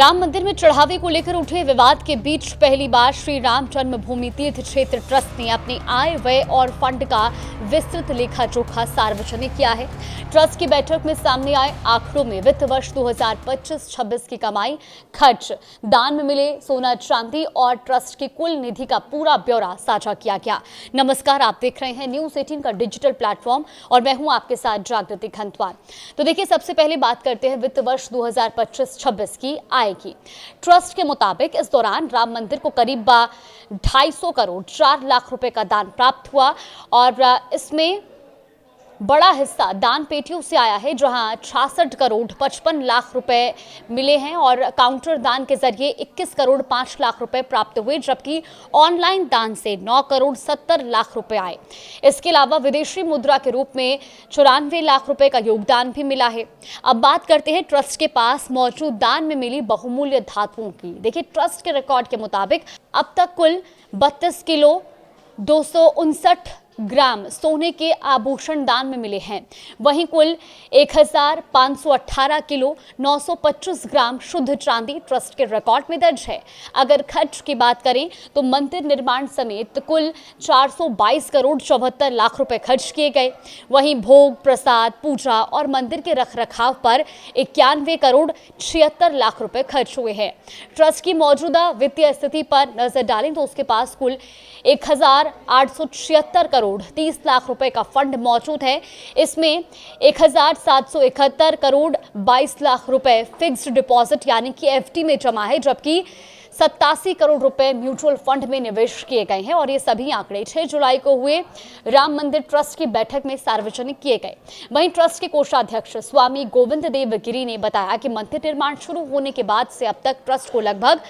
राम मंदिर में चढ़ावे को लेकर उठे विवाद के बीच पहली बार श्री राम जन्मभूमि तीर्थ क्षेत्र ट्रस्ट ने अपनी आय व्यय और फंड का विस्तृत लेखा जोखा सार्वजनिक किया है। ट्रस्ट की बैठक में सामने आए आंकड़ों में वित्त वर्ष 2025-26 की कमाई, खर्च, दान में मिले सोना चांदी और ट्रस्ट की कुल निधि का पूरा ब्यौरा साझा किया गया। नमस्कार, आप देख रहे हैं न्यूज़ 18 का डिजिटल प्लेटफॉर्म और मैं हूं आपके साथ जागृति खंतवार। तो देखिए, सबसे पहले बात करते हैं वित्त वर्ष 2025-26 की आय की। ट्रस्ट के मुताबिक इस दौरान राम मंदिर को करीब 250 करोड़ 4 लाख रुपए का दान प्राप्त हुआ और इसमें बड़ा हिस्सा दान पेटियों से आया है, जहां 66 करोड़ 55 लाख रुपए मिले हैं और काउंटर दान के जरिए 21 करोड़ 5 लाख रुपए प्राप्त हुए, जबकि ऑनलाइन दान से 9 करोड़ 70 लाख रुपए आए। इसके अलावा विदेशी मुद्रा के रूप में 94 लाख रुपए का योगदान भी मिला है। अब बात करते हैं ट्रस्ट के पास मौजूद दान में मिली बहुमूल्य धातुओं की। देखिए, ट्रस्ट के रिकॉर्ड के मुताबिक अब तक कुल 32 किलो 259 ग्राम सोने के आभूषण दान में मिले हैं। वहीं कुल 1518 किलो 925 ग्राम शुद्ध चांदी ट्रस्ट के रिकॉर्ड में दर्ज है। अगर खर्च की बात करें तो मंदिर निर्माण समेत कुल 422 करोड़ 74 लाख रुपए खर्च किए गए। वहीं भोग, प्रसाद, पूजा और मंदिर के रखरखाव पर 91 करोड़ 76 लाख रुपए खर्च हुए हैं। ट्रस्ट की मौजूदा वित्तीय स्थिति पर नजर डालें तो उसके पास कुल 1876 करोड़ 30 लाख रुपए का फंड मौजूद है। इसमें 1771 करोड़ 22 लाख रुपए फिक्स्ड डिपॉजिट यानी कि एफडी में जमा है, जबकि 87 करोड़ रुपए म्यूचुअल फंड में निवेश किए गए हैं और ये सभी आंकड़े 6 जुलाई को हुए राम मंदिर ट्रस्ट की बैठक में सार्वजनिक किए गए। वहीं ट्रस्ट के कोषाध्यक्ष स्वामी गोविंद देव गिरी ने बताया कि मंदिर निर्माण शुरू होने के बाद से अब तक ट्रस्ट को लगभग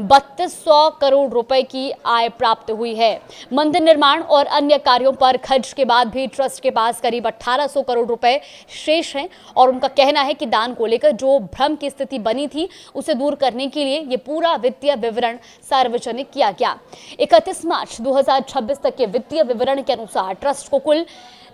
3200 करोड़ रुपए की आय प्राप्त हुई है। मंदिर निर्माण और अन्य कार्यों पर खर्च के बाद भी ट्रस्ट के पास करीब 1800 करोड़ रुपए शेष हैं और उनका कहना है कि दान को लेकर जो भ्रम की स्थिति बनी थी उसे दूर करने के लिए ये पूरा वित्तीय विवरण सार्वजनिक किया गया। 31 मार्च 2026 तक के वित्तीय विवरण के अनुसार ट्रस्ट को कुल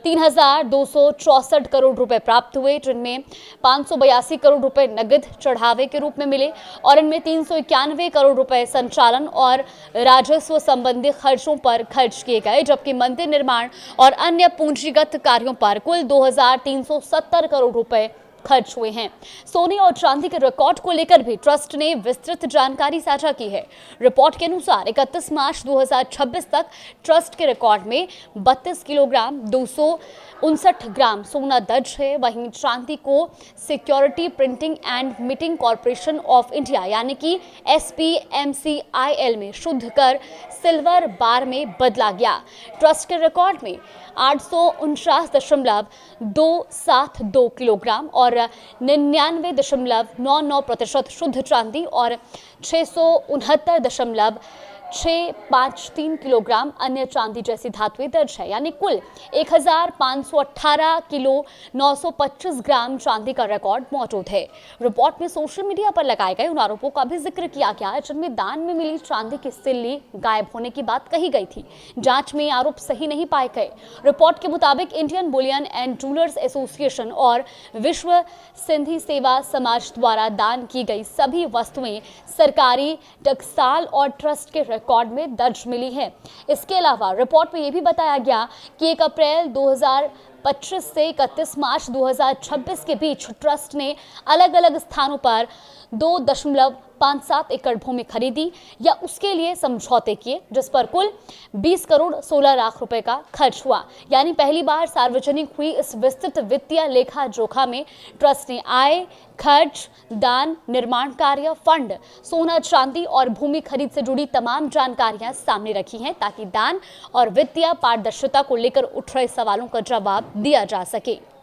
3264 करोड़ रुपए प्राप्त हुए, जिनमें 582 करोड़ रुपए नगद चढ़ावे के रूप में मिले और इनमें 391 करोड़ रुपए संचालन और राजस्व संबंधी खर्चों पर खर्च किए गए, जबकि मंदिर निर्माण और अन्य पूंजीगत कार्यों पर कुल 2370 करोड़ रुपए खर्च हुए हैं। सोने और चांदी के रिकॉर्ड को लेकर भी ट्रस्ट ने विस्तृत जानकारी साझा की है। रिपोर्ट के अनुसार 31 मार्च 2026 तक ट्रस्ट के रिकॉर्ड में 32 किलोग्राम 259 ग्राम सोना दर्ज है। वहीं चांदी को security printing and meeting corporation of India यानी कि SPMCIL में शुद्ध कर सिल्वर बार में बदला गया। ट्रस्ट के रिकॉर्ड में 849.272 किलोग्राम और 99.99% शुद्ध चांदी और 669.653 किलोग्राम अन्य चांदी जैसी धातुएं दर्ज है, यानी कुल 1518 किलो 925 ग्राम चांदी का रिकॉर्ड मौजूद है। रिपोर्ट में सोशल मीडिया पर लगाए गए उन आरोपों का भी जिक्र किया गया है, जिनमें दान में मिली चांदी की सिल्ली गायब होने की बात कही गई थी। जांच में आरोप सही नहीं पाए गए। रिपोर्ट के मुताबिक Indian Boolean and jewellers association और विश्व सिंधी सेवा समाज द्वारा दान की गई सभी वस्तुएं सरकारी टकसाल और ट्रस्ट के रिकॉर्ड में दर्ज मिली है। इसके अलावा रिपोर्ट में यह भी बताया गया कि 1 अप्रैल 2025 से 31 मार्च 2026 के बीच ट्रस्ट ने अलग अलग स्थानों पर 2.57 एकड़ भूमि खरीदी या उसके लिए समझौते किए, जिस पर कुल 20 करोड़ 16 लाख रुपए का खर्च हुआ। यानी पहली बार सार्वजनिक हुई इस विस्तृत वित्तीय लेखा जोखा में ट्रस्ट ने आय, खर्च, दान, निर्माण कार्य, फंड, सोना चांदी और भूमि खरीद से जुड़ी तमाम जानकारियां सामने रखी हैं, ताकि दान और वित्तीय पारदर्शिता को लेकर उठ रहे सवालों का जवाब दिया जा सके।